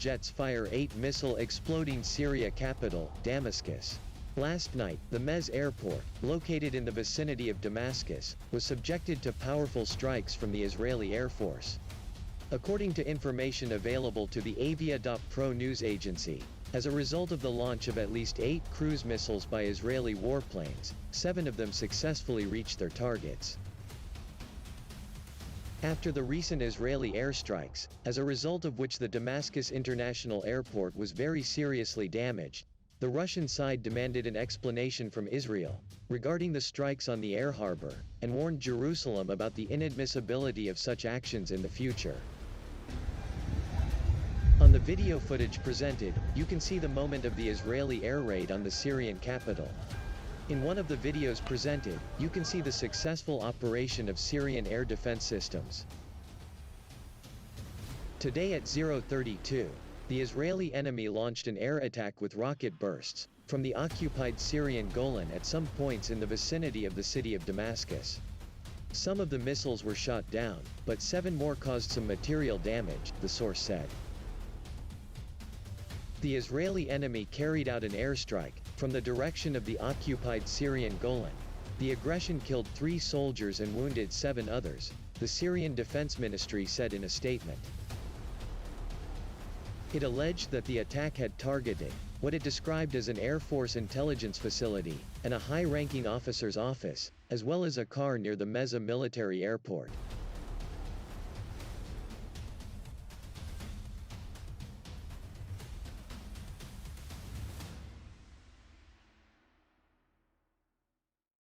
jets fire 8 missile exploding Syria capital, Damascus. Last night, the Mezze airport, located in the vicinity of Damascus, was subjected to powerful strikes from the Israeli Air Force. According to information available to the Avia.pro news agency, as a result of the launch of at least 8 cruise missiles by Israeli warplanes, 7 of them successfully reached their targets. After the recent Israeli airstrikes, as a result of which the Damascus International Airport was very seriously damaged, the Russian side demanded an explanation from Israel regarding the strikes on the air harbor, and warned Jerusalem about the inadmissibility of such actions in the future. On the video footage presented, you can see the moment of the Israeli air raid on the Syrian capital. In one of the videos presented, you can see the successful operation of Syrian air defense systems. Today at 0:32, the Israeli enemy launched an air attack with rocket bursts from the occupied Syrian Golan at some points in the vicinity of the city of Damascus. Some of the missiles were shot down, but 7 more caused some material damage, the source said. The Israeli enemy carried out an airstrike from the direction of the occupied Syrian Golan. The aggression killed 3 soldiers and wounded 7 others, the Syrian Defense Ministry said in a statement. It alleged that the attack had targeted what it described as an Air Force intelligence facility and a high-ranking officer's office, as well as a car near the Mezze military airport.